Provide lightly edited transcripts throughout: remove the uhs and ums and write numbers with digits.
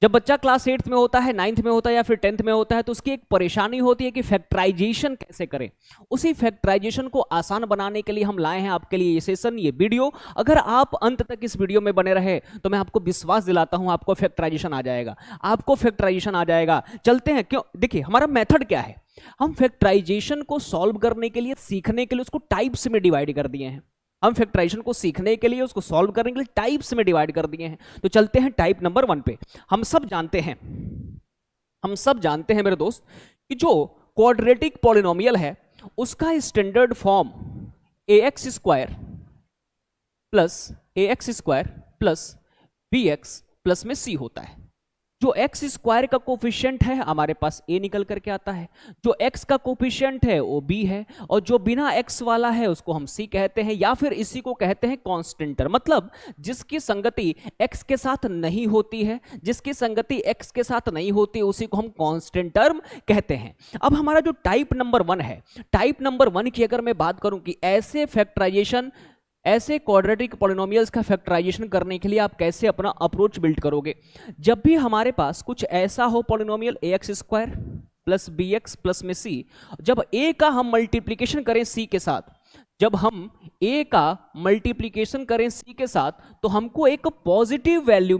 जब बच्चा class 8th में होता है, 9th में होता है या फिर 10th में होता है, तो उसकी एक परेशानी होती है कि फैक्टराइजेशन कैसे करें। उसी फैक्टराइजेशन को आसान बनाने के लिए हम लाए हैं आपके लिए ये सेशन, ये वीडियो। अगर आप अंत तक इस वीडियो में बने रहे तो मैं आपको विश्वास दिलाता हूं आपको फैक्टराइजेशन आ जाएगा, आपको फैक्टराइजेशन आ जाएगा। चलते हैं, क्यों, देखिए हमारा मेथड क्या है। हम फैक्टराइजेशन को सॉल्व करने के लिए, सीखने के लिए उसको टाइप्स में डिवाइड कर दिए हैं। हम फैक्टराइजेशन को सीखने के लिए, उसको सॉल्व करने के लिए टाइप्स में डिवाइड कर दिए हैं। तो चलते हैं टाइप नंबर 1 पे। हम सब जानते हैं मेरे दोस्त कि जो क्वाड्रेटिक पॉलिनोमियल है उसका standard form ax² plus bx plus में c होता है। जो x² का कोफिशिएंट है हमारे पास a निकल करके आता है, जो x का कोफिशिएंट है वो b है, और जो बिना x वाला है उसको हम c कहते हैं, या फिर इसी को कहते हैं कांस्टेंट टर्म। मतलब जिसकी संगति x के साथ नहीं होती है, जिसकी संगति x के साथ नहीं होती उसी को हम कांस्टेंट टर्म कहते हैं। अब हमारा जो टाइप नंबर 1 है, टाइप नंबर 1 की अगर मैं बात करूं कि ऐसे क्वाड्रेटिक पॉलिनोमियल्स का फैक्टराइजेशन करने के लिए आप कैसे अपना अप्रोच बिल्ड करोगे। जब भी हमारे पास कुछ ऐसा हो polynomial ax² plus bx plus में c, जब a का हम मल्टीप्लीकेशन करें c के साथ, जब हम a का मल्टीप्लीकेशन करें c के साथ, तो हमको एक पॉजिटिव वैल्यू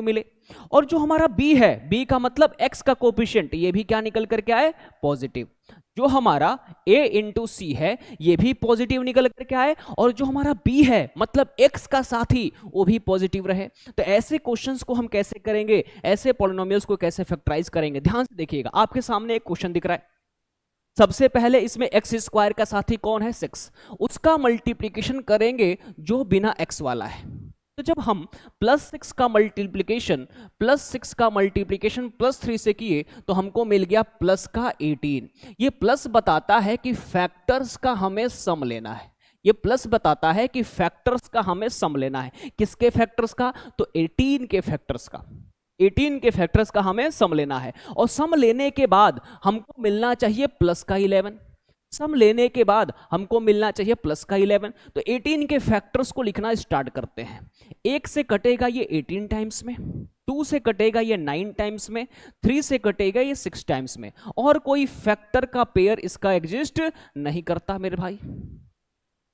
मिले, और जो हमारा b है, b का मतलब x का कोफिशिएंट, ये भी क्या निकल करके आए, पॉजिटिव। जो हमारा a इंटू सी है ये भी पॉजिटिव निकल करके आए, और जो हमारा b है मतलब x का साथी वो भी पॉजिटिव रहे। तो ऐसे क्वेश्चंस को हम कैसे करेंगे, ऐसे पॉलिनोमियल्स को कैसे फैक्टराइज करेंगे, ध्यान से देखिएगा। आपके सामने एक क्वेश्चन दिख रहा है। सबसे पहले इसमें x² का साथी कौन है, 6, उसका मल्टीप्लीकेशन करेंगे जो बिना x वाला है। तो जब हम +6 का मल्टीप्लीकेशन +3 से किए तो हमको मिल गया प्लस का 18। ये प्लस बताता है कि फैक्टर्स का हमें सम लेना है, ये प्लस बताता है कि फैक्टर्स का हमें सम लेना है। किसके फैक्टर्स का, तो 18 के फैक्टर्स का, 18 के फैक्टर्स का हमें सम लेना है। और सम लेने के बाद हमको मिलना चाहिए प्लस का 11, सम लेने के बाद हमको मिलना चाहिए प्लस का 11। तो 18 के फैक्टर्स को लिखना स्टार्ट करते हैं। 1 से कटेगा ये 18 टाइम्स में, 2 से कटेगा ये 9 टाइम्स में, 3 से कटेगा ये 6 टाइम्स में, और कोई फैक्टर का पेयर इसका एग्जिस्ट नहीं करता मेरे भाई।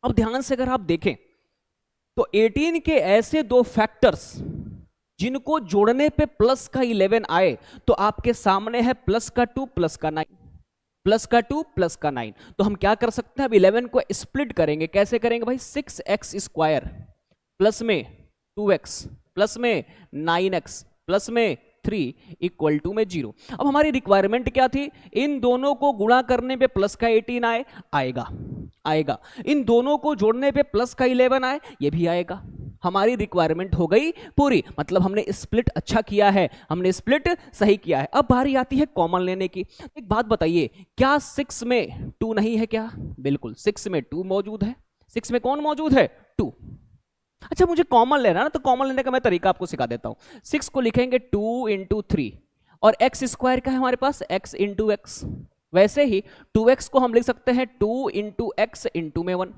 अब ध्यान से अगर आप देखें तो 18 के ऐसे दो फैक्टर्स जिनको जोड़ने पे प्लस का 11 आए, तो आपके सामने है प्लस का 2 प्लस का 9, प्लस का 2 प्लस का 9। तो हम क्या कर सकते हैं, अब 11 को स्प्लिट करेंगे। कैसे करेंगे भाई, 6x² प्लस में 2x प्लस में 9x प्लस में 3 इक्वल टू में 0। अब हमारी रिक्वायरमेंट क्या थी, इन दोनों को गुणा करने पे प्लस का 18 आएगा, इन दोनों को जोड़ने पे प्लस का 11 आए, ये भी आएगा। हमारी रिक्वायरमेंट हो गई पूरी, मतलब हमने स्प्लिट अच्छा किया है, हमने स्प्लिट सही किया है। अब बारी आती है कॉमन लेने की। एक बात बताइए, क्या 6 में 2 नहीं है क्या, बिल्कुल 6 में 2 मौजूद है। 6 में कौन मौजूद है, 2। अच्छा मुझे कॉमन लेना ना, तो कॉमन लेने का मैं तरीका आपको सिखा देता हूं। 6 को लिखेंगे 2 इंटू 3, और x² का है हमारे पास x इंटू एक्स। वैसे ही 2x को हम लिख सकते हैं 2 इंटू एक्स इंटू में 1।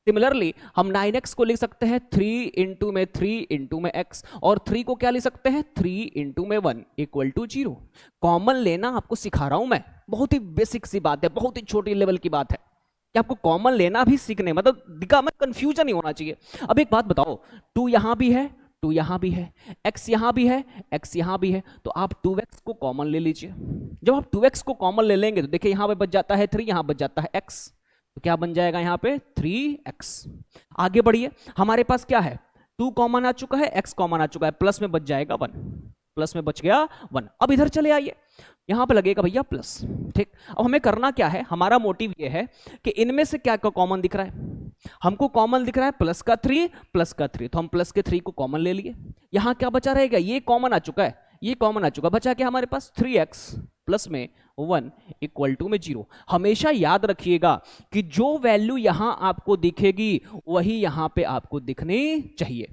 सिमिलरली हम 9x को लिख सकते हैं 3 इंटू में 3 इंटू में x, और 3 को क्या लिख सकते हैं 3 इंटू में 1 इक्वल टू 0। कॉमन लेना आपको सिखा रहा हूं मैं, बहुत ही बेसिक सी बात है, बहुत ही छोटी लेवल की बात है कि आपको कॉमन लेना भी सीखने, मतलब दिखा में कंफ्यूजन नहीं होना चाहिए। अब एक बात बताओ, 2 यहां भी है, 2 यहां भी है, x यहां भी है, x यहां भी है, तो आप 2x को कॉमन ले लीजिए। जब आप 2x को कॉमन ले लेंगे तो देखिए यहां पे बच जाता है 3, यहां बच जाता है x, तो क्या बन जाएगा यहाँ पे 3x। आगे बढ़िए, हमारे पास क्या है, 2 कॉमन आ चुका है, x कॉमन आ चुका है, प्लस में बच जाएगा 1, प्लस में बच गया 1। अब इधर चले आइए, यहां पे लगेगा भैया प्लस, ठीक। अब हमें करना क्या है, हमारा मोटिव ये है कि इनमें से क्या कॉमन दिख रहा है, हमको कॉमन दिख रहा है प्लस का 3, तो हम प्लस के 3 को कॉमन ले लिए। यहां क्या बचा रहेगा, ये कॉमन आ चुका है, ये कॉमन आ चुका, बचा क्या हमारे पास 3x प्लस में 1 इक्वल टू में 0। हमेशा याद रखिएगा कि जो वैल्यू यहां आपको दिखेगी वही यहां पे आपको दिखनी चाहिए,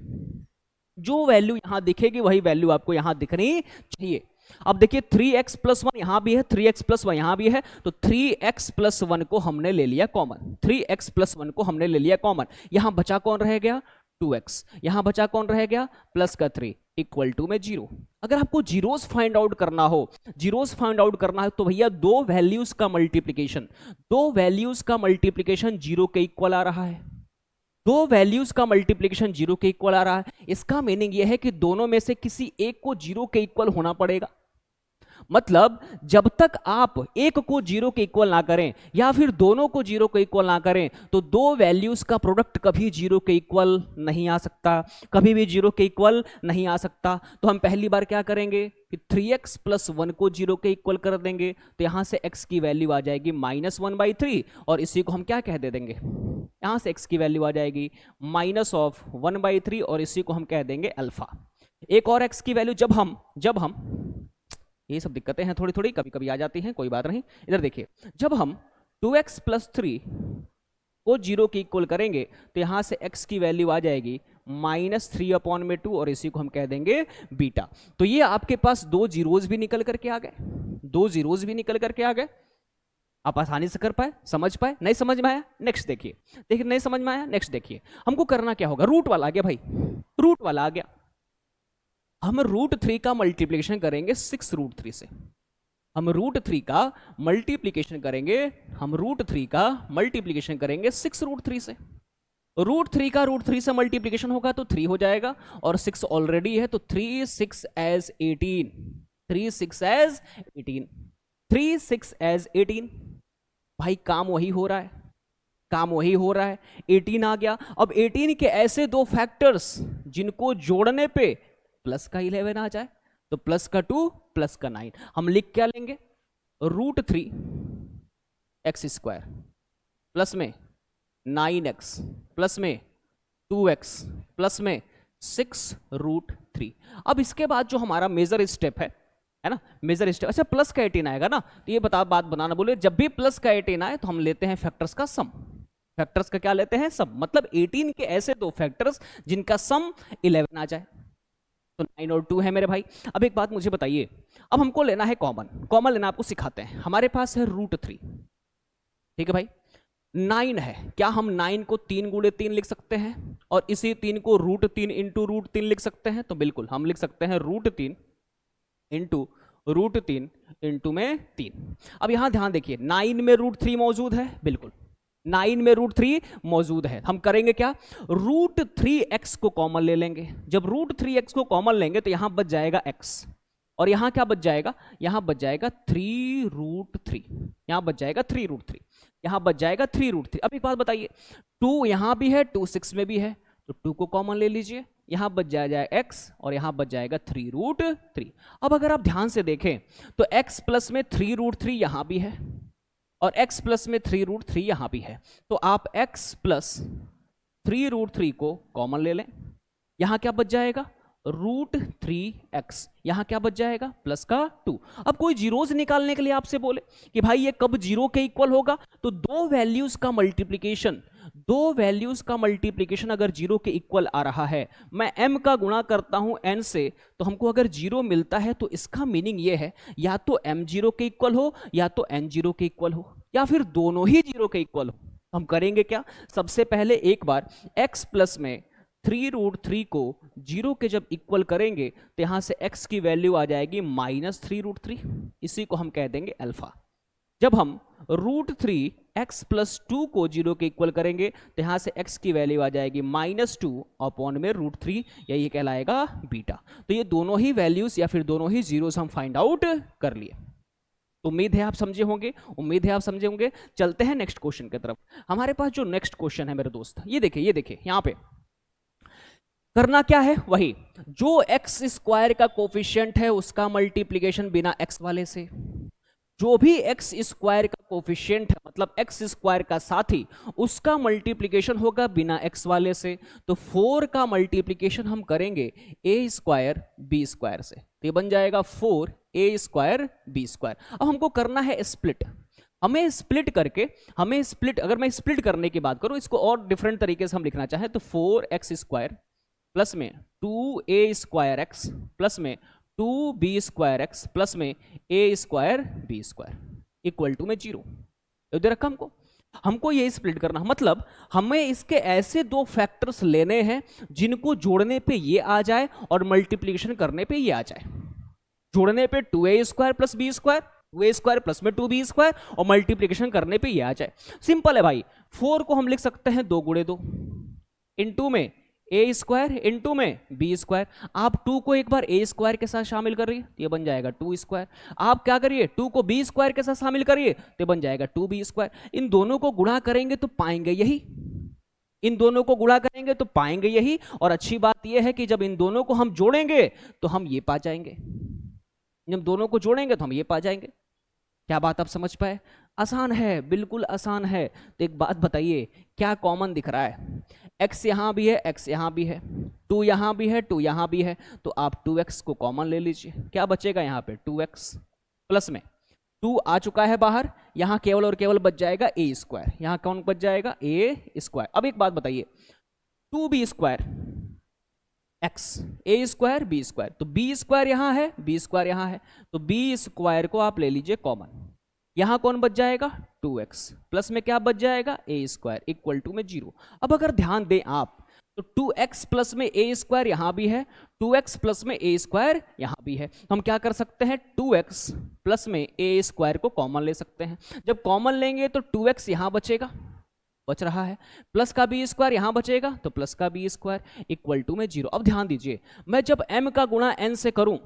जो वैल्यू यहां दिखेगी वही वैल्यू आपको यहां दिखनी चाहिए। अब देखिए 3x प्लस 1 यहां भी है, 3x प्लस 1 यहां भी है, तो 3x प्लस 1 को हमने ले लिया कॉमन, 3x प्लस 1 को हमने ले लिया कॉमन। यहां बचा कौन रह गया, 2x, यहां बचा कौन रह गया, प्लस का 3 इक्वल टू में 0। अगर आपको जीरोस फाइंड आउट करना हो, जीरोस फाइंड आउट करना है तो भैया दो वैल्यूज का मल्टीप्लिकेशन, दो वैल्यूज का मल्टीप्लिकेशन 0 के इक्वल आ रहा है, दो वैल्यूज का मल्टीप्लिकेशन 0 के इक्वल आ रहा है। इसका मीनिंग यह है कि दोनों में से किसी एक को 0 के इक्वल होना पड़ेगा। मतलब जब तक आप एक को 0 के इक्वल ना करें या फिर दोनों को 0 के इक्वल ना करें तो दो वैल्यूज का प्रोडक्ट कभी 0 के इक्वल नहीं आ सकता, कभी भी 0 के इक्वल नहीं आ सकता। तो हम पहली बार क्या करेंगे कि 3x + 1 को 0 के इक्वल कर देंगे, तो यहां से x की वैल्यू आ जाएगी -1/3 और इसी को हम क्या कह दे देंगे, यहां से x की वैल्यू आ जाएगी -1/3 और इसी को हम कह देंगे अल्फा। एक और x की वैल्यू जब हम ये सब दिक्कतें हैं थोड़ी थोड़ी कभी कभी आ जाती हैं, कोई बात नहीं। इधर देखिए, जब हम 2x + 3 को 0 के इक्वल करेंगे तो यहां से x की वैल्यू आ जाएगी -3/2 और इसी को हम कह देंगे बीटा। तो ये आपके पास दो जीरोज भी निकल करके आ गए, दो जीरोज भी निकल करके आ गए। आप आसानी से कर पाए, समझ पाए, नहीं समझ में आया नेक्स्ट देखिए, नहीं समझ में आया नेक्स्ट देखिए। हमको करना क्या होगा, रूट वाला आ गया भाई, रूट वाला आ गया। हम √3 का मल्टीप्लिकेशन करेंगे 6√3 से, हम √3 का मल्टीप्लिकेशन करेंगे, हम √3 का मल्टीप्लिकेशन करेंगे 6√3 से। √3 का √3 से मल्टीप्लिकेशन होगा तो 3 हो जाएगा और 6 ऑलरेडी है तो 3 6 as 18, 3 6 as 18, 3 6 as 18। भाई काम वही हो रहा है, काम वही हो रहा है, 18 आ गया। अब 18 के ऐसे दो फैक्टर्स जिनको जोड़ने पे प्लस का 11 आ जाए, तो प्लस का 2 प्लस का 9, हम लिख क्या लेंगे, √3 x² प्लस में 9x प्लस में 2x प्लस में 6√3। अब इसके बाद जो हमारा मेजर स्टेप है ना, मेजर स्टेप, अच्छा प्लस का 18 आएगा ना, तो ये बात बनाना बोले, जब भी प्लस का 18 आए तो हम लेते हैं फैक्टर्स का सम, फैक्टर्स का क्या लेते हैं, सम। मतलब 18 के ऐसे दो फैक्टर्स जिनका सम 11 आ जाए, तो 9 और 2 है मेरे भाई। अब एक बात मुझे बताइए, अब हमको लेना है कॉमन, कॉमन लेना आपको सिखाते हैं। हमारे पास है √3, ठीक है भाई, 9 है, क्या हम 9 को 3 × 3 लिख सकते हैं और इसी 3 को √3 × √3 लिख सकते हैं? तो बिल्कुल हम लिख सकते हैं √3 × √3 × में 3। अब यहां ध्यान देखिए, 9 में √3 मौजूद है, बिल्कुल 9 में √3 मौजूद है। हम करेंगे क्या, √3x को कॉमन ले लेंगे। जब √3x को कॉमन लेंगे तो यहां बच जाएगा x और यहां क्या बच जाएगा, यहां बच जाएगा 3√3, यहां बच जाएगा 3√3, यहां बच जाएगा 3√3। अब एक बात बताइए, 2 यहां भी है, 2 6 में भी है, तो 2 को कॉमन ले लीजिए, यहां बच जाएगा x और यहां बच जाएगा 3√3। अब अगर आप ध्यान से देखें तो x प्लस में 3√3 यहां भी है और x प्लस में 3√3 यहां भी है, तो आप x प्लस 3√3 को कॉमन ले लें, यहां क्या बच जाएगा, √3x, यहां क्या बच जाएगा, प्लस का 2। अब कोई जीरोस निकालने के लिए आपसे बोले कि भाई ये कब 0 के इक्वल होगा, तो दो वैल्यूज का मल्टीप्लिकेशन, दो वैल्यूज का मल्टीप्लिकेशन अगर 0 के इक्वल आ रहा है, मैं m का गुणा करता हूं n से, तो हमको अगर 0 मिलता है तो इसका मीनिंग ये है या तो m 0 के इक्वल हो या तो n 0 के इक्वल हो या फिर दोनों ही 0 के इक्वल हो। हम करेंगे क्या, सबसे पहले एक बार x प्लस में 3√3 को 0 के जब इक्वल करेंगे तो यहां से x की वैल्यू आ जाएगी -3√3, इसी को हम कह देंगे अल्फा। जब हम √3x + 2 को 0 के इक्वल करेंगे तो यहां से x की वैल्यू आ जाएगी -2/√3, यही कहलाएगा बीटा। तो ये दोनों ही वैल्यूज या फिर दोनों ही जीरोस हम फाइंड आउट कर लिए। उम्मीद है आप समझे होंगे, उम्मीद है आप समझे होंगे। चलते हैं नेक्स्ट क्वेश्चन की तरफ। हमारे पास जो नेक्स्ट क्वेश्चन है मेरे दोस्त, ये देखिए यहां पे करना क्या है, वही जो x² का कोफिशिएंट है उसका मल्टीप्लिकेशन बिना x वाले से, जो भी x² का कोफिशिएंट है मतलब x² का साथी, उसका मल्टीप्लिकेशन होगा बिना x वाले से। तो 4 का मल्टीप्लिकेशन हम करेंगे a² b² से, तो ये बन जाएगा 4a² b²। अब हमको करना है स्प्लिट, हमें स्प्लिट करके, हमें स्प्लिट, अगर मैं स्प्लिट करने की बात करूं, इसको और डिफरेंट तरीके से हम लिखना चाहें तो 4x² प्लस में 2a² प्लस में 2b² प्लस में a² b² इक्वल टू में 0 दे रखा हमको। हमको ये स्प्लिट करना, मतलब हमें इसके ऐसे दो फैक्टर्स लेने हैं जिनको जोड़ने पे ये आ जाए और मल्टीप्लिकेशन करने पे ये आ जाए। जोड़ने पे 2a² plus B square, 2a² plus में 2b² और मल्टीप्लिकेशन करने पे ये आ जाए। सिंपल है भाई। 4 को हम लिख सकते हैं 2 गुणे 2, इनटू में a² इनटू में b²। आप 2 को एक बार a² के साथ शामिल करिए, ये बन जाएगा 2²। आप क्या करिए, 2 को b² के साथ शामिल करिए तो बन जाएगा 2b²। इन दोनों को गुणा करेंगे तो पाएंगे यही, इन दोनों को गुणा करेंगे तो पाएंगे यही। और अच्छी बात यह है कि जब इन दोनों को हम जोड़ेंगे तो हम ये पा जाएंगे, जब दोनों को जोड़ेंगे तो हम ये पा जाएंगे। क्या बात आप समझ पाए? आसान है, बिल्कुल आसान है। तो एक बात बताइए, क्या कॉमन दिख रहा है? x यहां भी है, x यहां भी है, 2 यहां भी है, 2 यहां भी है, तो आप 2x को कॉमन ले लीजिए। क्या बचेगा यहां पे? 2x प्लस में 2 आ चुका है बाहर, यहां केवल और केवल बच जाएगा a²। यहां कौन बच जाएगा? a²। अब एक बात बताइए, 2b² x, a² b², तो b² यहां है, b² यहां है, तो b² को आप ले लीजिए कॉमन। यहां कौन बच जाएगा? 2x प्लस में क्या बच जाएगा? a² इक्वल टू में 0। अब अगर ध्यान दें आप तो 2x प्लस में a² यहां भी है, 2x प्लस में a² यहां भी है, तो हम क्या कर सकते हैं? 2x प्लस में a² को कॉमन ले सकते हैं। जब कॉमन लेंगे तो 2x यहां बचेगा, बच रहा है, प्लस का b² यहां बचेगा, तो प्लस का b² इक्वल टू में 0। अब ध्यान दीजिए, मैं जब m का गुणा n से करूं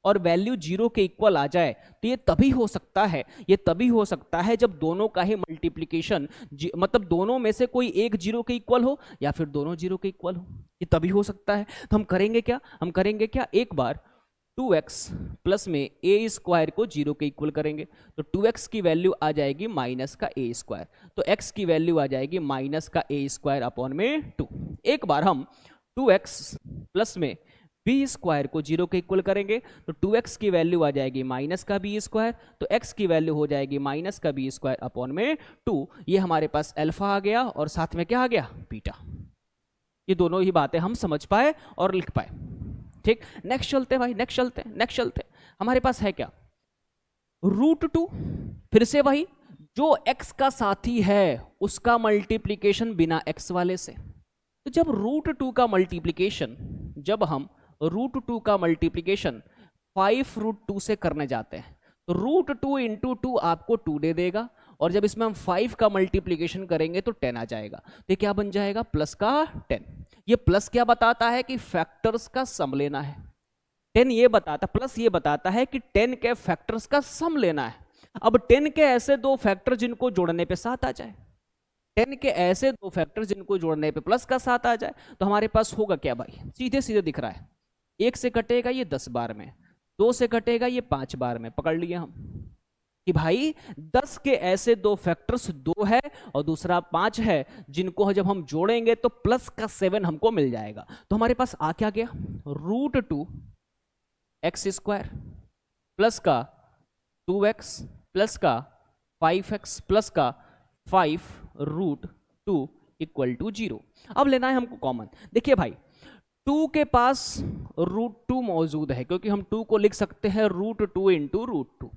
और वैल्यू 0 के इक्वल आ जाए तो ये तभी हो सकता है, ये तभी हो सकता है जब दोनों का ही मल्टीप्लिकेशन मतलब दोनों में से कोई एक 0 के इक्वल हो या फिर दोनों 0 के इक्वल हो, ये तभी हो सकता है। तो हम करेंगे क्या? हम करेंगे क्या, एक बार 2x प्लस में a² को 0 के इक्वल करेंगे, तो 2x की वैल्यू आ जाएगी माइनस का a², तो x की वैल्यू आ जाएगी माइनस का a² अपॉन में 2। एक बार हम 2x प्लस में b² को 0 के इक्वल करेंगे, तो 2x की वैल्यू आ जाएगी माइनस का b², तो x की वैल्यू हो जाएगी माइनस का b² अपॉन में 2। ये हमारे पास अल्फा आ गया और साथ में क्या आ गया? बीटा। ये दोनों ही बातें हम समझ पाए और लिख पाए। ठीक, नेक्स्ट चलते हैं भाई, नेक्स्ट चलते हैं। हमारे पास है क्या? √2। फिर से वही, जो x का साथी है उसका मल्टीप्लीकेशन बिना x वाले से। तो जब √2 का मल्टीप्लीकेशन, जब हम √2 का मल्टीप्लीकेशन 5√2 से करने जाते हैं तो √2 इंटू 2 आपको 2 दे देगा, और जब इसमें हम 5 का मल्टीप्लीकेशन करेंगे तो 10 आ जाएगा। तो ये क्या बन जाएगा? प्लस का 10। ये प्लस क्या बताता है? कि फैक्टर्स का सम लेना है। 10 ये बताता, प्लस ये बताता है कि 10 के फैक्टर्स का सम लेना है। अब 10 के ऐसे दो फैक्टर जिनको जोड़ने पे 7 आ जाए, 10 के ऐसे दो फैक्टर जिनको जोड़ने पे प्लस का 7 आ जाए, तो हमारे पास होगा क्या भाई? सीधे सीधे दिख रहा है, 1 से कटेगा ये 10 बार में, 2 से कटेगा ये 5 बार में। पकड़ लिए हम कि भाई 10 के ऐसे दो फैक्टर्स 2 है और दूसरा 5 है, जिनको जब हम जोड़ेंगे तो प्लस का 7 हमको मिल जाएगा। तो हमारे पास आ क्या गया? √2 x² प्लस का 2x प्लस का 5x प्लस का 5√2 इक्वल टू 0। अब लेना है हमको कॉमन। देखिए भाई, 2 के पास √2 मौजूद है, क्योंकि हम 2 को लिख सकते हैं √2 इंटू √2।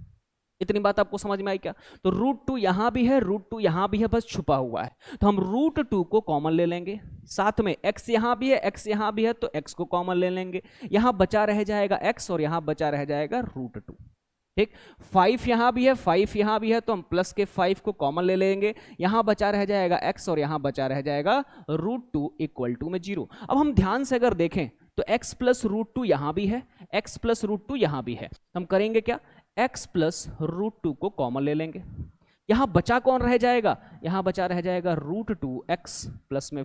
इतनी बात आपको समझ में आई क्या? तो √2 यहां भी है, √2 यहां भी है, बस छुपा हुआ है। तो हम √2 को कॉमन ले लेंगे, साथ में x यहां भी है, x यहां भी है, तो x को कॉमन ले लेंगे। यहां बचा रह जाएगा x और यहां बचा रह जाएगा √2। ठीक, 5 यहां भी है, 5 यहां भी है, तो हम प्लस के 5 को कॉमन ले लेंगे। यहां बचा रह जाएगा x और यहां बचा रह जाएगा √2 इक्वल टू में 0। अब हम ध्यान से अगर देखें तो x प्लस √2 यहां भी है, x प्लस √2 यहां भी है। हम करेंगे क्या? x प्लस √2 को कॉमन ले लेंगे। यहां बचा कौन रह जाएगा? यहां बचा रह जाएगा √2x प्लस में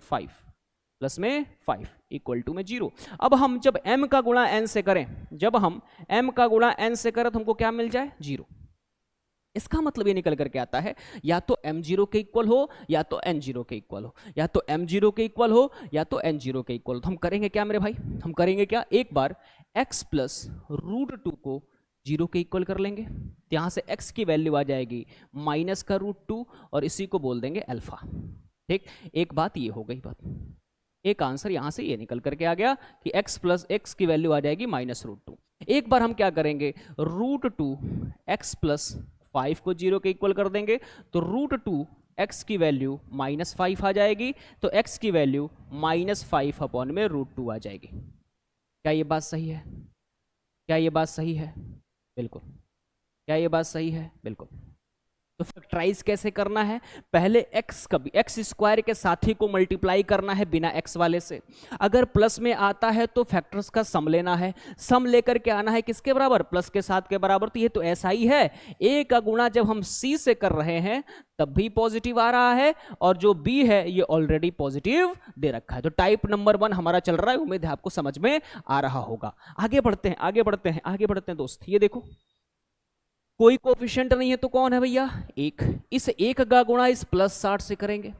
5 इक्वल टू में 0। अब हम जब m का गुणा n से करें, जब हम m का गुणा n से करें तो हमको क्या मिल जाए? 0। इसका मतलब ये निकल करके आता है, या तो m 0 के इक्वल हो या तो n 0 के इक्वल हो, या तो m 0 के इक्वल हो या तो n 0 के इक्वल हो। तो हम करेंगे क्या मेरे भाई? हम करेंगे क्या? एक बार x प्लस √2 को 0 के इक्वल कर लेंगे, तो यहां से x की वैल्यू आ जाएगी माइनस का √2 और इसी को बोल देंगे अल्फा। ठीक, एक बात ये हो गई बात, एक आंसर यहां से ये निकल करके आ गया कि x प्लस x की वैल्यू आ जाएगी माइनस √2। एक बार हम क्या करेंगे? √2 x प्लस 5 को 0 के इक्वल कर देंगे, तो √2 x की वैल्यू -5 आ जाएगी, तो x की वैल्यू -5/√2 आ जाएगी। क्या ये बात सही है? क्या ये बात सही है? बिल्कुल। क्या ये बात सही है? बिल्कुल। तो फैक्टराइज कैसे करना है? पहले x कभी एक्स स्क्वायर के साथी को मल्टीप्लाई करना है बिना x वाले से। अगर प्लस में आता है तो फैक्टर्स का सम लेना है, सम लेकर के आना है किसके बराबर? प्लस के साथ के बराबर। तो ये तो ऐसा ही है, a का गुणा जब हम c से कर रहे हैं तब भी पॉजिटिव आ रहा है, और जो b है ये ऑलरेडी पॉजिटिव दे रखा है। तो टाइप नंबर 1 हमारा चल रहा है, उम्मीद है आपको समझ में आ रहा होगा। आगे बढ़ते हैं, आगे बढ़ते हैं, आगे बढ़ते हैं दोस्त। ये देखो कोई कोफिशिएंट नहीं है तो कौन है भैया? 1। इस 1 का गुणा इस +60 से करेंगे।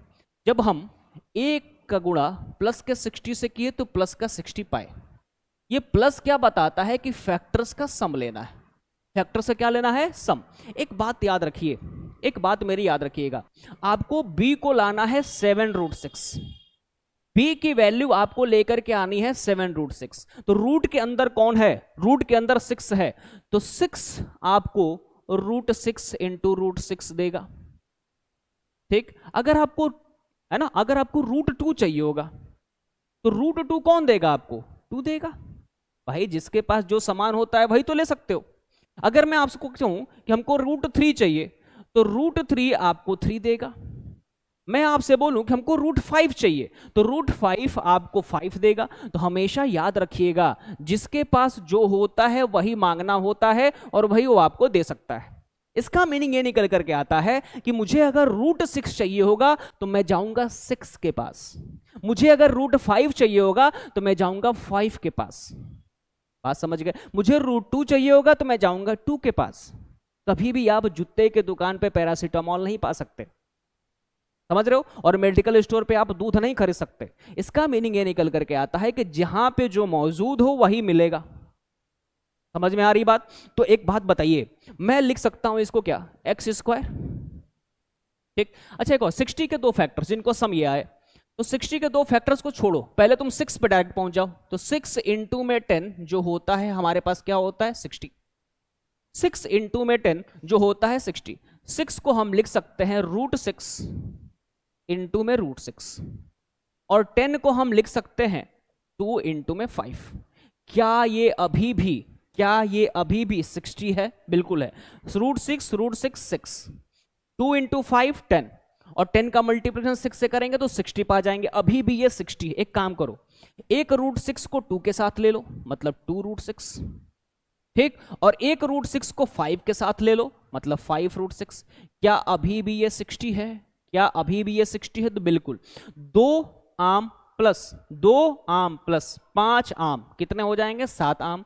जब हम 1 का गुणा प्लस के 60 से किए तो प्लस का 60 पाए। ये प्लस क्या बताता है? कि फैक्टर्स का सम लेना है। फैक्टर से क्या लेना है? सम। एक बात याद रखिए, एक बात मेरी याद रखिएगा, आपको b को लाना है 7√6। b की वैल्यू आपको लेकर के आनी है 7√6। तो रूट के अंदर कौन है? रूट के अंदर 6 है, तो 6 आपको √6 इंटू √6 देगा। ठीक। अगर आपको, है ना, अगर आपको √2 चाहिए होगा तो √2 कौन देगा? आपको 2 देगा। भाई जिसके पास जो सामान होता है वही तो ले सकते हो। अगर मैं आपको कहूं कि हमको √3 चाहिए तो √3 आपको 3 देगा। मैं आपसे बोलूं कि हमको √5 चाहिए तो √5 आपको 5 देगा। तो हमेशा याद रखिएगा, जिसके पास जो होता है वही मांगना होता है और वही वो आपको दे सकता है। इसका मीनिंग ये निकल करके आता है कि मुझे अगर √6 चाहिए होगा तो मैं जाऊंगा 6 के पास, मुझे अगर √5 चाहिए होगा तो मैं जाऊंगा 5 के पास। बात समझ गए? मुझे √2 चाहिए होगा तो मैं जाऊंगा 2 के पास। कभी भी आप जूते के दुकान पे पैरासीटामोल नहीं पा सकते, समझ रहे हो? और मेडिकल स्टोर पे आप दूध नहीं खरीद सकते। इसका मीनिंग ये निकल करके आता है कि जहां पे जो मौजूद हो वही मिलेगा। समझ में आ रही बात? तो एक बात बताइए, मैं लिख सकता हूं इसको क्या? x²। ठीक। अच्छा एक और 60 के 2 फैक्टर्स जिनको सम ये आए, तो 60 के 2 फैक्टर्स को छोड़ो, पहले तुम 6 पे डायरेक्ट पहुंच जाओ। तो 6 इंटू में 10 जो होता है हमारे पास क्या होता है? 60। 6 इंटू में 10 जो होता है 60। 6 को हम लिख सकते हैं √6 इंटू में √6, और 10 को हम लिख सकते हैं 2 इंटू में 5। क्या ये अभी भी 60 है? बिल्कुल है। √6 6, 2 इंटू 5 10, और 10 का मल्टीप्लिकेशन 6 से करेंगे तो 60 पा जाएंगे। अभी भी ये 60 है। एक काम करो, एक √6 को 2 के साथ ले लो, मतलब 2√6। ठीक। और एक √6 को 5 के साथ ले लो, मतलब 5√6। क्या अभी भी ये 60 है? क्या अभी भी ये 60 है? तो बिल्कुल। 2 आम प्लस 5 आम कितने हो जाएंगे? 7 आम।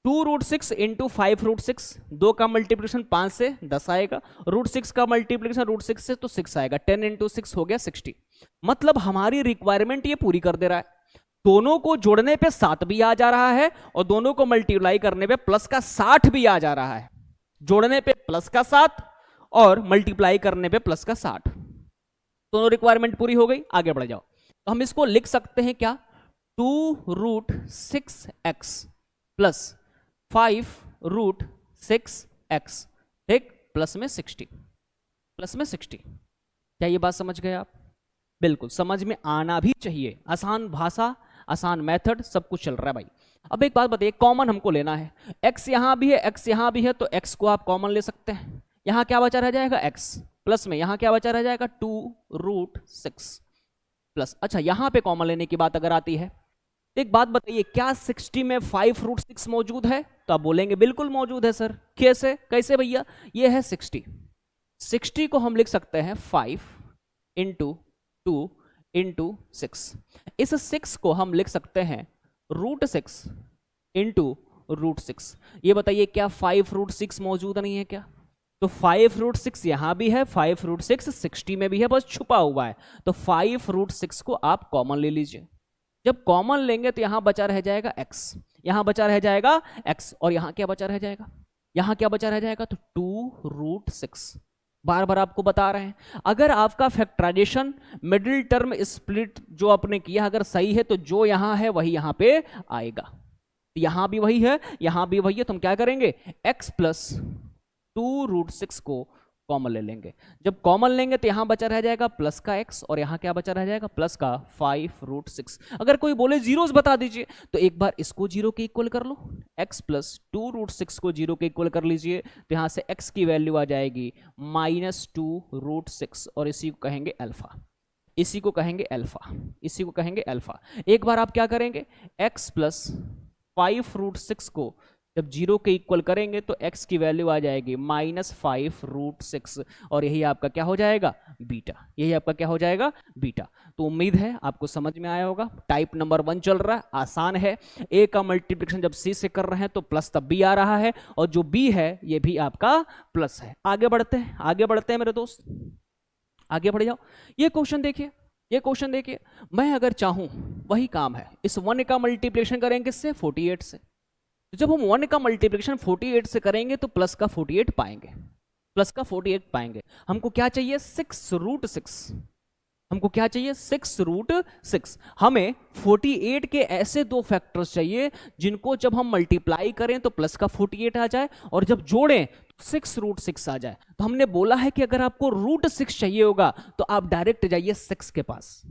2√6 इंटू 5√6, 2 का मल्टीप्लिकेशन 5 से 10 आएगा, √6 का मल्टीप्लिकेशन √6 से तो 6 आएगा। 10 इंटू 6 हो गया 60। मतलब हमारी रिक्वायरमेंट ये पूरी कर दे रहा है। दोनों को जोड़ने पे 7 भी आ जा रहा है और दोनों को मल्टीप्लाई करने पे प्लस का 60 भी आ जा रहा है। जोड़ने पे प्लस का 7 और मल्टीप्लाई करने पे प्लस का 60, दोनों रिक्वायरमेंट पूरी हो गई। आगे बढ़ जाओ। तो हम इसको लिख सकते हैं क्या? 2√6x प्लस 5√6x, ठीक, प्लस में 60, प्लस में 60। क्या ये बात समझ गए आप? बिल्कुल, समझ में आना भी चाहिए। आसान भाषा, आसान मेथड, सब कुछ चल रहा है भाई। अब एक बात बताइए, कॉमन हमको लेना है। x यहां भी है, x यहां भी है, तो x को आप कॉमन ले सकते हैं। यहां क्या बचा रह जाएगा? x, प्लस में यहां क्या बचा रह जाएगा? 2√6 प्लस। अच्छा यहां पे कॉमन लेने की बात अगर आती है, एक बात बताइए, क्या 60 में 5√6 मौजूद है? तो आप बोलेंगे बिल्कुल मौजूद है सर। कैसे? कैसे भैया? ये है 60 को हम लिख सकते हैं 5 इंटू 2 इंटू 6। इस 6 को हम लिख सकते हैं √6 इंटू √6। ये बताइए क्या 5√6 मौजूद नहीं है क्या? तो 5√6 यहां भी है, 5√6 60 में भी है, बस छुपा हुआ है। तो 5√6 को आप कॉमन ले लीजिए। जब कॉमन लेंगे तो यहां बचा रह जाएगा x, यहां बचा रह जाएगा x, और यहां क्या बचा रह जाएगा? यहां क्या बचा रह जाएगा? तो 2√6। बार बार आपको बता रहे हैं, अगर आपका फैक्टराइजेशन मिडिल टर्म स्प्लिट जो आपने किया अगर सही है तो जो यहां है वही यहां पे आएगा। यहां भी वही है, यहां भी वही है, तो हम क्या करेंगे? x प्लस 2√6 को कॉमन ले लेंगे। जब कॉमन लेंगे तो यहाँ बचा रह जाएगा प्लस का x और यहाँ क्या बचा रह जाएगा प्लस का 5√6। अगर कोई बोले जीरोस बता दीजिए तो एक बार इसको जीरो के इक्वल कर लो, x प्लस 2√6 को जीरो के इक्वल कर लीजिए तो यहाँ से x की वैल्यू आ जाएगी -2√6 और इसी को कहेंगे अल्फा, इसी को कहेंगे अल्फा, इसी को कहेंगे अल्फा। एक बार आप क्या करेंगे x प्लस 5√6 को जब जीरो के इक्वल करेंगे तो x की वैल्यू आ जाएगी -5√6 और यही आपका क्या हो जाएगा बीटा, यही आपका क्या हो जाएगा बीटा। तो उम्मीद है आपको समझ में आया होगा। टाइप नंबर 1 चल रहा है, आसान है। a का मल्टीप्लिकेशन जब c से कर रहे हैं तो प्लस तब b आ रहा है और जो b है ये भी आपका प्लस है। आगे बढ़ते हैं, आगे बढ़ते हैं मेरे दोस्त, आगे बढ़ जाओ। ये क्वेश्चन देखिए, ये क्वेश्चन देखिए, मैं अगर चाहूं वही काम है, इस 1 का मल्टीप्लिकेशन करेंगे किससे 48 से। तो जब हम 1 का मल्टीप्लिकेशन 48 से करेंगे तो प्लस का 48 पाएंगे, प्लस का 48 पाएंगे। हमको क्या चाहिए 6√6, हमको क्या चाहिए 6√6। हमें 48 के ऐसे दो फैक्टर्स चाहिए जिनको जब हम मल्टीप्लाई करें तो प्लस का 48 आ जाए और जब जोड़ें तो 6√6 आ जाए। तो हमने बोला है कि अगर आपको √6 चाहिए होगा तो आप डायरेक्ट जाइए 6 के पास।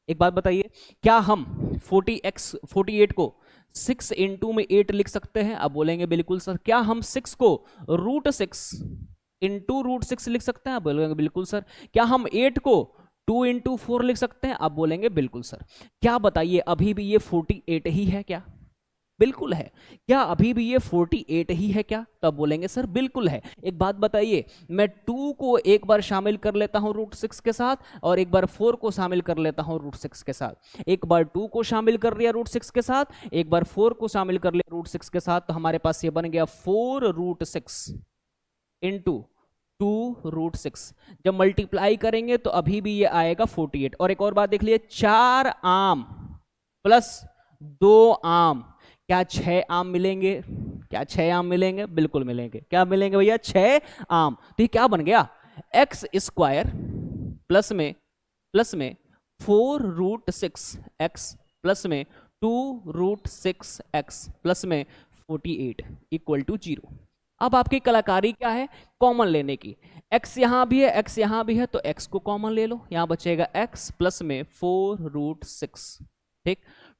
एक बात बताइए, क्या हम 48 को 6 इंटू में 8 लिख सकते हैं? आप बोलेंगे बिल्कुल सर। क्या हम 6 को √6 इंटू √6 लिख सकते हैं? आप बोलेंगे बिल्कुल सर। क्या हम 8 को 2 इंटू 4 लिख सकते हैं? आप बोलेंगे बिल्कुल सर। क्या बताइए अभी भी ये 48 ही है क्या? बिल्कुल है। क्या अभी भी ये 48 ही है क्या? तो आप बोलेंगे सर बिल्कुल है। एक बात बताइए, मैं 2 को एक बार शामिल कर लेता हूं √6 के साथ और एक बार 4 को शामिल कर लेता हूं √6 के साथ। एक बार 2 को शामिल कर लिया √6 के साथ, एक बार 4 को शामिल कर लिया √6 के साथ, तो हमारे पास ये बन गया 4√6 इंटू 2√6। जब मल्टीप्लाई करेंगे तो अभी भी ये आएगा 48। और एक और बात देख लीजिए, 4 आम प्लस 2 आम, क्या 6 आम मिलेंगे? क्या 6 आम मिलेंगे? बिल्कुल मिलेंगे। क्या मिलेंगे भैया? 6 आम। तो ये क्या बन गया x² प्लस में 4√6 x प्लस में 2√6 x प्लस में 48 इक्वल टू 0। अब आपकी कलाकारी क्या है? कॉमन लेने की। x यहां भी है, x यहां भी है, तो x को कॉमन ले लो। यहां बचेगा x प्लस में 4√6। ठीक,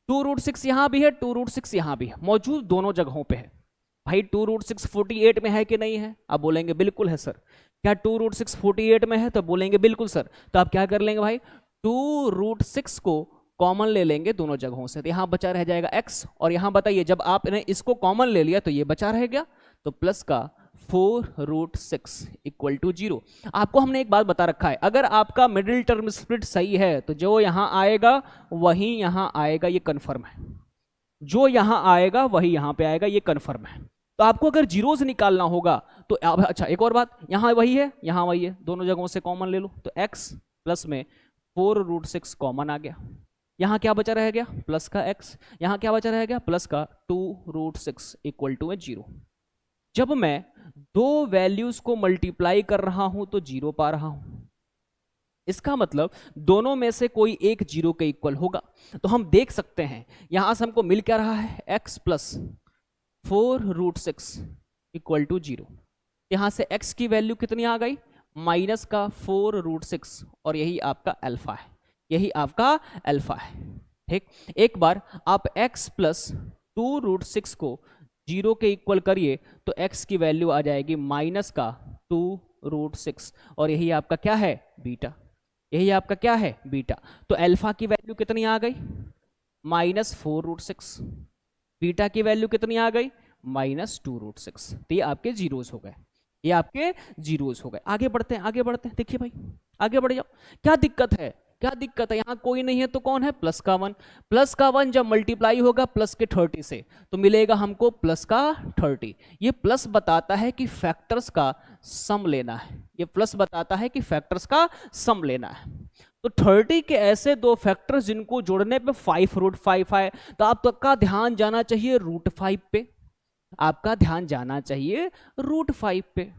2√6 यहां भी है, 2√6 यहां भी है, मौजूद दोनों जगहों पे है। भाई 2√6 48 में है कि नहीं है? आप बोलेंगे बिल्कुल है सर। क्या 2√6 48 में है? तो बोलेंगे बिल्कुल सर। तो आप क्या कर लेंगे भाई, 2√6 को कॉमन ले लेंगे दोनों जगहों से, तो यहां बचा रह जाएगा x। और यहां बताइए जब आपने इसको कॉमन ले लिया तो ये बचा रह गया, तो प्लस का 4√6 इक्वल टू 0। आपको हमने एक बात बता रखा है, अगर आपका मिडिल टर्म स्प्लिट सही है तो जो यहां आएगा वही यहां आएगा, ये कन्फर्म है। जो यहां आएगा वही यहां पे आएगा, ये कन्फर्म है। तो आपको अगर जीरोस निकालना होगा तो अच्छा एक और बात, यहां वही है यहां वही है, दोनों जगहों से कॉमन ले लो। तो x प्लस में 4√6 कॉमन आ गया। यहां क्या बचा रह गया? प्लस का x। यहां क्या बचा रह गया? प्लस का 2√6 इक्वल टू 0। जब मैं दो वैल्यूज को मल्टीप्लाई कर रहा हूं तो 0 पा रहा हूं, इसका मतलब दोनों में से कोई एक 0 के इक्वल होगा। तो हम देख सकते हैं यहां से हमको मिल क्या रहा है, x प्लस 4√6 इक्वल टू 0। यहां से x की वैल्यू कितनी आ गई? माइनस का 4√6 और यही आपका अल्फा है, यही आपका अल्फा है। ठीक, एक बार आप x प्लस 2√6 को 0 के इक्वल करिए तो x की वैल्यू आ जाएगी माइनस का 2√6 और यही आपका क्या है? बीटा। यही आपका क्या है? बीटा। तो अल्फा की वैल्यू कितनी आ गई? -4√6। बीटा की वैल्यू कितनी आ गई? -2√6। तो ये आपके जीरोस हो गए, ये आपके जीरोस हो गए। आगे बढ़ते हैं, आगे बढ़ते हैं। देखिए भाई आगे बढ़ जाओ। क्या दिक्कत है? क्या दिक्कत है? यहां कोई नहीं है तो कौन है? प्लस का 1। प्लस का 1 जब मल्टीप्लाई होगा प्लस के 30 से तो मिलेगा हमको प्लस का 30। ये प्लस बताता है कि फैक्टर्स का सम लेना है, ये प्लस बताता है कि फैक्टर्स का सम लेना है। तो 30 के ऐसे दो फैक्टर्स जिनको जोड़ने पे 5√5 आए, तो आपका ध्यान जाना चाहिए √5 पे, आपका ध्यान जाना चाहिए √5 पे।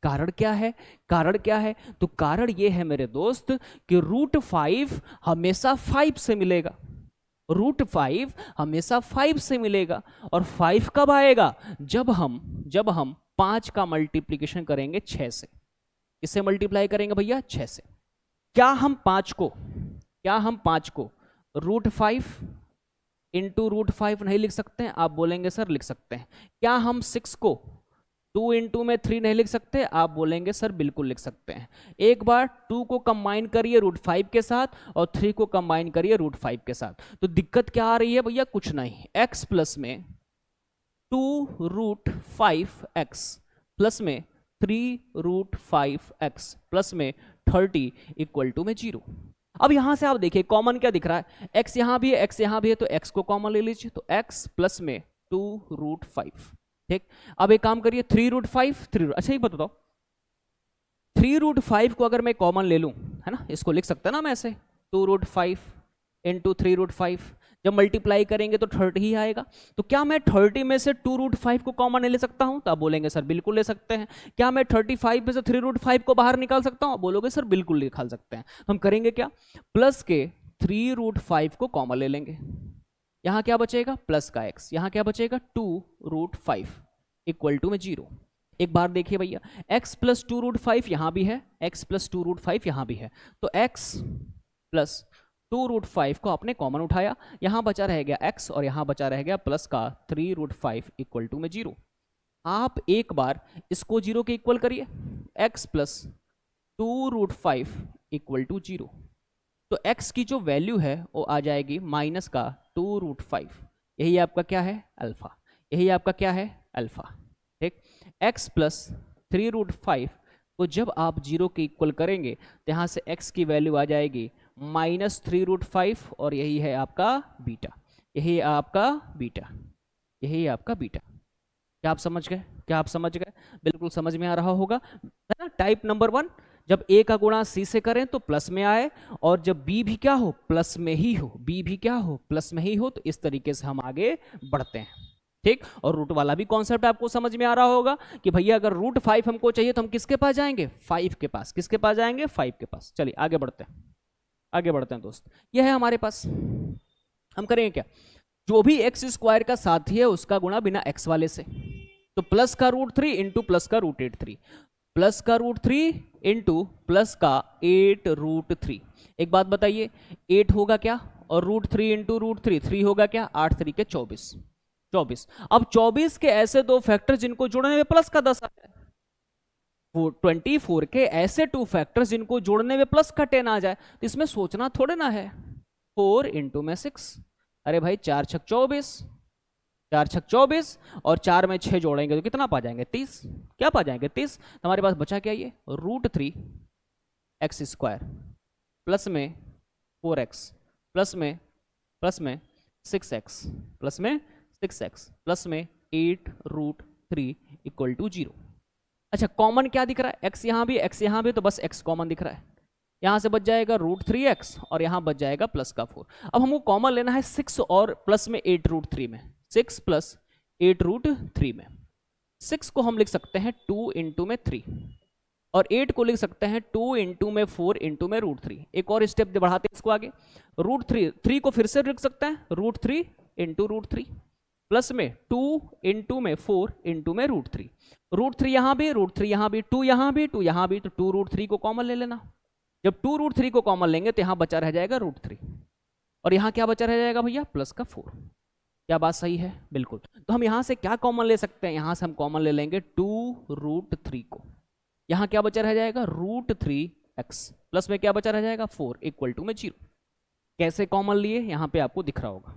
कारण क्या है? कारण क्या है? तो कारण ये है मेरे दोस्त कि √5 हमेशा 5 से मिलेगा, √5 हमेशा 5 से मिलेगा। और 5 कब आएगा? जब हम 5 का मल्टीप्लिकेशन करेंगे 6 से। किससे मल्टीप्लाई करेंगे भैया? 6 से। क्या हम 5 को √5 इंटू √5 नहीं लिख सकते हैं? आप बोलेंगे सर लिख सकते हैं। क्या हम 6 को 2 इंटू में 3 नहीं लिख सकते? आप बोलेंगे सर बिल्कुल लिख सकते हैं। एक बार 2 को कंबाइन करिए √5 के साथ और 3 को कंबाइन करिए √5 के साथ। तो दिक्कत क्या आ रही है भैया? कुछ नहीं, x प्लस में 2√5x प्लस में 3√5x प्लस में 30 इक्वल टू में 0। अब यहां से आप देखिए कॉमन क्या दिख रहा है? x यहां भी है, x यहां भी है, तो x को कॉमन ले लीजिए, तो x प्लस में 2√5। ठीक, अब एक काम करिए 3√5 अच्छा एक बात बताओ, 3√5 को अगर मैं कॉमन ले लूं, है ना, इसको लिख सकता है ना मैं ऐसे 2√5 इंटू 3√5, जब मल्टीप्लाई करेंगे तो 30 ही आएगा। तो क्या मैं 30 में से 2√5 को कॉमन नहीं ले सकता हूं? तो आप बोलेंगे सर बिल्कुल ले सकते हैं। क्या मैं 35 में से 3√5 को बाहर निकाल सकता हूं? बोलोगे सर बिल्कुल निकाल सकते हैं। तो हम करेंगे क्या, प्लस के 3√5 को कॉमन ले लेंगे, यहां क्या बचेगा प्लस का x, यहां क्या बचेगा 2√5 इक्वल टू में 0। एक बार देखिए भैया, x प्लस 2√5 यहां भी है, x प्लस 2√5 यहां भी है, तो x प्लस 2√5 को आपने कॉमन उठाया, यहां बचा रह गया x और यहां बचा रह गया प्लस का 3√5 इक्वल टू में 0। आप एक बार इसको 0 के इक्वल करिए, x प्लस 2√5 इक्वल टू 0, तो x की जो वैल्यू है वो आ जाएगी माइनस का 2√5। यही आपका क्या है? अल्फा। यही आपका क्या है? अल्फा। ठीक, x प्लस 3√5 को जब आप 0 के इक्वल करेंगे तो यहाँ से x की वैल्यू आ जाएगी माइनस 3√5 और यही है आपका बीटा। यही आपका बीटा, यही आपका बीटा। क्या आप समझ गए? क्या आप समझ गए? बिल्कुल समझ में आ रहा होगा, है ना। टाइप नंबर 1, जब a का गुणा c से करें तो प्लस में आए, और जब b भी क्या हो प्लस में ही हो, b भी क्या हो प्लस में ही हो, तो इस तरीके से हम आगे बढ़ते हैं। ठीक, और रूट वाला भी कॉन्सेप्ट आपको समझ में आ रहा होगा कि भैया अगर √5 हमको चाहिए तो हम किसके पास जाएंगे? 5 के पास। किसके पास जाएंगे? 5 के पास। चलिए आगे बढ़ते हैं, आगे बढ़ते हैं दोस्त। यह है हमारे पास, हम करेंगे क्या, जो भी x² का साथी है उसका गुणा बिना x वाले से, तो प्लस का √3 इंटू प्लस का √8 प्लस का √3 इंटू प्लस का 8√3। एक बात बताइए, 8 होगा क्या और √3 इंटू √3 3 होगा क्या? 8 3 के 24। अब 24 के ऐसे दो फैक्टर जिनको जोड़ने में प्लस का 10 आ जाए, 24 के ऐसे 2 फैक्टर्स जिनको जोड़ने में प्लस का 10 आ जाए, तो इसमें सोचना थोड़े ना है। 4 इंटू में 6, अरे भाई 4 छक 24, 4 छक 24 और 4 में 6 जोड़ेंगे तो कितना पा जाएंगे? 30। क्या पा जाएंगे? 30। हमारे पास बचा क्या? ये √3x² प्लस में 4x प्लस में 6x प्लस में 6x प्लस में 8√3 इक्वल टू 0। अच्छा, कॉमन क्या दिख रहा है? x यहां भी, x यहां भी, तो बस x कॉमन दिख रहा है। यहां से बच जाएगा √3x और यहां बच जाएगा प्लस का 4। अब हमको कॉमन लेना है 6 और प्लस में 8√3 में, 6 प्लस 8√3 में। 6 को हम लिख सकते हैं 2 इंटू में 3 और 8 को लिख सकते हैं 2 इंटू में 4 इंटू में √3। एक और स्टेप बढ़ाते हैं इसको आगे, √3 को फिर से लिख सकते हैं √3 इंटू √3 प्लस में 2 इंटू में 4 इंटू में √3। √3 यहां भी, √3 यहां भी, 2 यहां भी, 2 यहां भी, तो 2√3 को कॉमन ले लेना। जब 2√3 को कॉमन लेंगे तो यहां बचा रह जाएगा √3 और यहां क्या बचा रह जाएगा भैया? प्लस का 4। क्या बात सही है? बिल्कुल। तो हम यहां से क्या कॉमन ले सकते हैं? यहां से हम कॉमन ले लेंगे 2√3 को, यहां क्या बचा रह जाएगा? √3x प्लस में क्या बचा रह जाएगा? 4 इक्वल टू में 0। कैसे कॉमन लिए? यहां पे आपको दिख रहा होगा।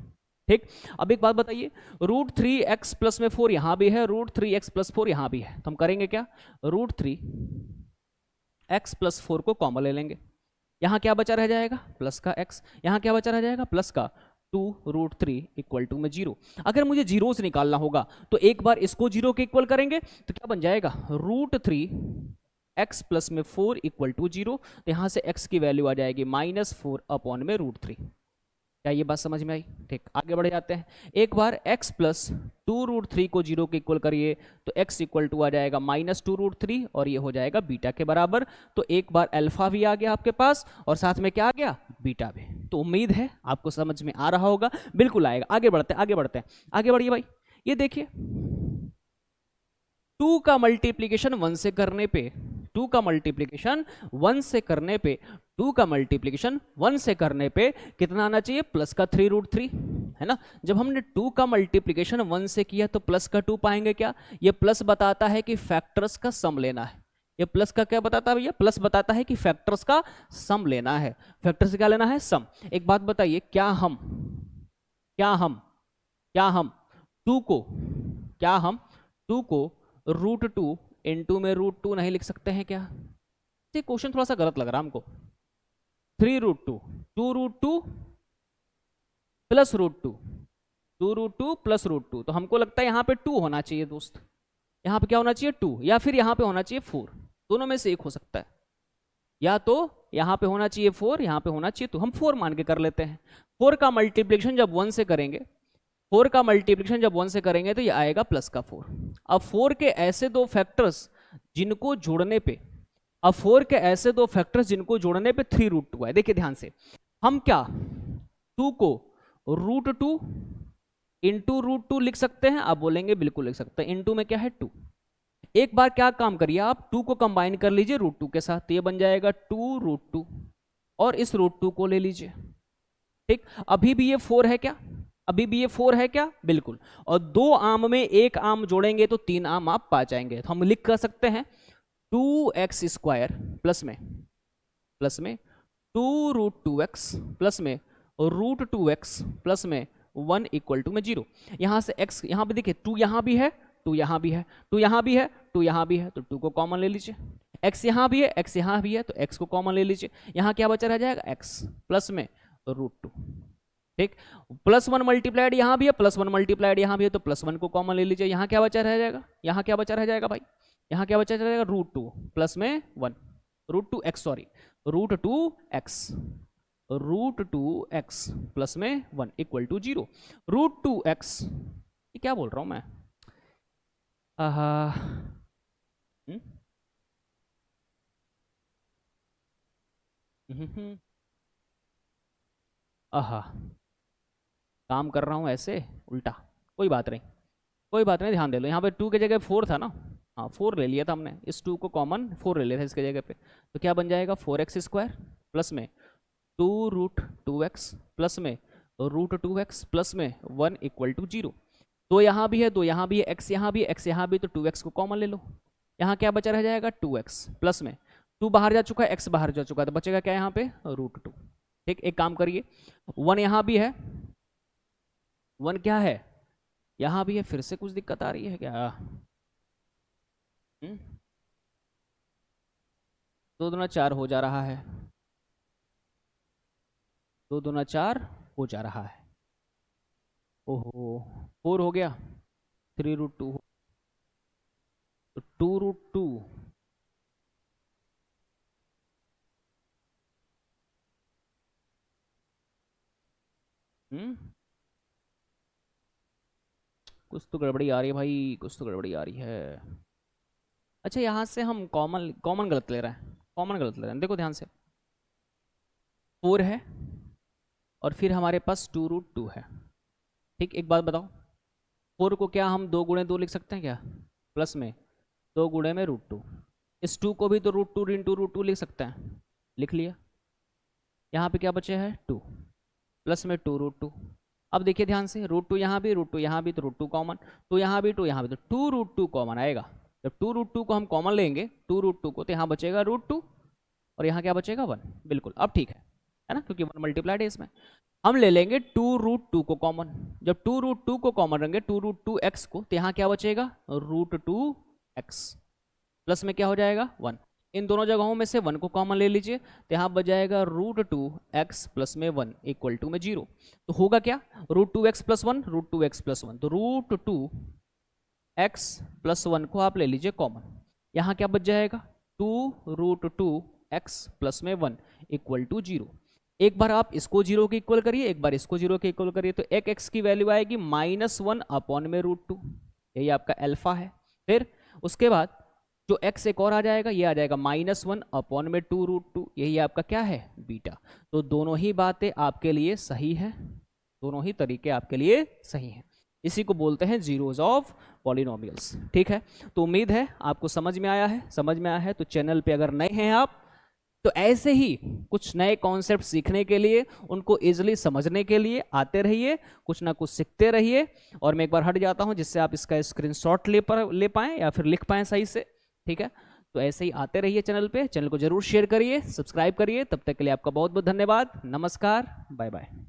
ठीक, अब एक बात बताइए, √3x प्लस में 4 यहां भी है, √3x प्लस 4 यहां भी है, तो हम करेंगे क्या? √3x प्लस 4 को कॉमन ले लेंगे, यहां क्या बचा रह जाएगा? प्लस का x, यहां क्या बचा रह जाएगा? प्लस का 2√3 इक्वल टू में 0। अगर मुझे जीरोस निकालना होगा तो एक बार इसको 0 के इक्वल करेंगे तो क्या बन जाएगा? √3x प्लस में 4 इक्वल टू 0, तो यहां से x की वैल्यू आ जाएगी -4 अपॉन में √3। क्या ये बात समझ में आई? ठीक, आगे बढ़ जाते हैं। एक बार x प्लस 2√3 को 0 के इक्वल करिए तो x इक्वल टू आ जाएगा -2√3 और ये हो जाएगा बीटा के बराबर। तो एक बार अल्फा भी आ गया आपके पास और साथ में क्या आ गया? बीटा भी। तो उम्मीद है आपको समझ में आ रहा होगा, बिल्कुल आएगा। आगे बढ़ते हैं, आगे बढ़ते हैं, आगे बढ़िए भाई। ये देखिए 2 का मल्टीप्लीकेशन 1 से करने पे 2 का मल्टीप्लीकेशन 1 से करने पे 2 का मल्टीप्लीकेशन 1 से करने पे कितना आना चाहिए? प्लस का 3√3, है ना। जब हमने 2 का मल्टीप्लीकेशन 1 से किया तो प्लस का 2 पाएंगे क्या? ये प्लस बताता है कि फैक्टर्स का सम लेना है। ये प्लस का क्या बताता है भैया? प्लस बताता है कि फैक्टर्स का सम लेना है। फैक्टर से क्या लेना है? सम। एक बात बताइए, क्या हम 2 को √2 इंटू में √2 नहीं लिख सकते हैं क्या? ये क्वेश्चन थोड़ा सा गलत लग रहा है हमको। 3√2, 2√2 प्लस √2, 2√2 प्लस √2, तो हमको लगता है यहाँ पे 2 होना चाहिए दोस्त। यहाँ पे क्या होना चाहिए? 2, या फिर यहाँ पे होना चाहिए 4, दोनों में से एक हो सकता है। या तो यहाँ पे होना चाहिए 4, यहाँ पे होना चाहिए 2, हम 4 मान के कर लेते हैं। 4 का मल्टीप्लिकेशन जब 1 से करेंगे, 4 का मल्टीप्लिकेशन जब 1 से करेंगे तो ये आएगा प्लस का 4। अब 4 के ऐसे दो फैक्टर्स जिनको जोड़ने पे 3 √2 है। देखिए ध्यान से, हम क्या 2 को √2 इंटू √2 लिख सकते हैं? आप बोलेंगे बिल्कुल लिख सकते हैं। इंटू में क्या है? 2। एक बार क्या काम करिए, आप 2 को कंबाइन कर लीजिए √2 के साथ, तो ये बन जाएगा 2√2 और इस √2 को ले लीजिए। ठीक, अभी भी ये 4 है क्या? बिल्कुल। और 2 आम में 1 आम जोड़ेंगे तो 3 आम आप पा जाएंगे। तो हम लिख कर सकते हैं 2x² प्लस में 2√2x प्लस में √2x प्लस में 1 इक्वल टू में 0। यहां से x, यहां पे देखिए 2 यहां भी है, 2 यहां भी है, 2 यहां भी है, 2 यहां भी है, तो 2 को कॉमन ले लीजिए। x यहां भी है, x यहां भी है, तो x को कॉमन ले लीजिए। यहां क्या बचा रह जाएगा? x प्लस में √2। ठीक, +1 मल्टीप्लाइड यहां भी है, +1 मल्टीप्लाइड यहां भी है, तो +1 को कॉमन ले लीजिए। यहां क्या बचा रह जाएगा? भाई, यहां क्या बचा रह जाएगा? √2 प्लस में 1, √2x प्लस में 1 इक्वल टू 0। √2x, ये क्या बोल रहा हूं मैं? आहा, आहा, काम कर रहा हूं ऐसे उल्टा। कोई बात नहीं, ध्यान दे लो। यहाँ पे 2 की जगह 4 था ना, हाँ 4 ले लिया था हमने, इस 2 को कॉमन 4 ले लिया था इसके जगह पे, तो क्या बन जाएगा? 4x² प्लस में 2√2x प्लस में √2x प्लस में 1 इक्वल टू 0। 2 यहाँ भी है, 2 यहाँ भी है, x यहाँ भी है, x यहाँ भी, तो 2x को कॉमन ले लो। यहाँ क्या बचा रह जाएगा? 2x प्लस में 2 बाहर जा चुका है, x बाहर जा चुका है, तो बचेगा क्या यहाँ पे? √2। ठीक, एक काम करिए, 1 यहाँ भी है, 1 क्या है? यहाँ भी है। फिर से कुछ दिक्कत आ रही है क्या? 2 दूना 4 हो जा रहा है, 2 दूना 4 हो जा रहा है। ओहो, 4 हो गया, 3√2, तो 2√2 कुछ तो गड़बड़ी आ रही है भाई, कुछ तो गड़बड़ी आ रही है। अच्छा, यहाँ से हम कॉमन गलत ले रहे हैं। देखो ध्यान से, 4 है और फिर हमारे पास 2√2 है। ठीक, एक बात बताओ, 4 को क्या हम 2 गुणे 2 लिख सकते हैं क्या? प्लस में 2 गुणे में √2, इस 2 को भी तो √2 इंटू √2 लिख सकते हैं, लिख लिया। यहाँ पे क्या बचे है? 2 प्लस में 2√2। अब देखिए ध्यान से, √2 यहाँ भी, √2 यहाँ भी, तो √2 कॉमन, 2 यहाँ भी, 2 यहाँ भी, तो 2√2 कॉमन आएगा। जब 2√2 को हम कॉमन लेंगे, 2√2 को, तो यहाँ बचेगा √2 और यहाँ क्या बचेगा? 1। बिल्कुल, अब ठीक है ना, क्योंकि 1 मल्टीप्लाइड है इसमें। हम ले लेंगे 2√2 को कॉमन। जब 2√2 को कॉमन लेंगे, 2√2x को, तो यहाँ क्या बचेगा? √2x प्लस में क्या हो जाएगा? 1। इन दोनों जगहों में से 1 को कॉमन ले लीजिए, तो यहाँ बच जाएगा √2x प्लस में 1 इक्वल टू में 0। तो होगा क्या? √2x प्लस 1, √2x प्लस 1, तो √2x प्लस 1 को आप ले लीजिए कॉमन। यहाँ क्या बच जाएगा? 2√2x प्लस में 1 इक्वल टू 0। एक बार आप इसको 0 के इक्वल करिए, एक बार इसको 0 के इक्वल करिए, तो एक x की वैल्यू आएगी -1 अपॉन में √2, यही आपका अल्फा है। फिर उसके बाद जो x एक और आ जाएगा, ये आ जाएगा -1 अपॉन में 2√2, यही आपका क्या है? बीटा। तो दोनों ही बातें आपके लिए सही है, दोनों ही तरीके आपके लिए सही हैं। इसी को बोलते हैं जीरोज ऑफ पॉलिनोमियल्स। ठीक है, तो उम्मीद है आपको समझ में आया है। तो चैनल पे अगर नए हैं आप, तो ऐसे ही कुछ नए कॉन्सेप्ट सीखने के लिए, उनको इजीली समझने के लिए आते रहिए, कुछ ना कुछ सीखते रहिए। और मैं एक बार हट जाता हूं जिससे आप इसका स्क्रीनशॉट ले पाएं या फिर लिख पाएं सही से। ठीक है, तो ऐसे ही आते रहिए चैनल पे। चैनल को जरूर शेयर करिए, सब्सक्राइब करिए। तब तक के लिए आपका बहुत बहुत धन्यवाद। नमस्कार, बाय बाय।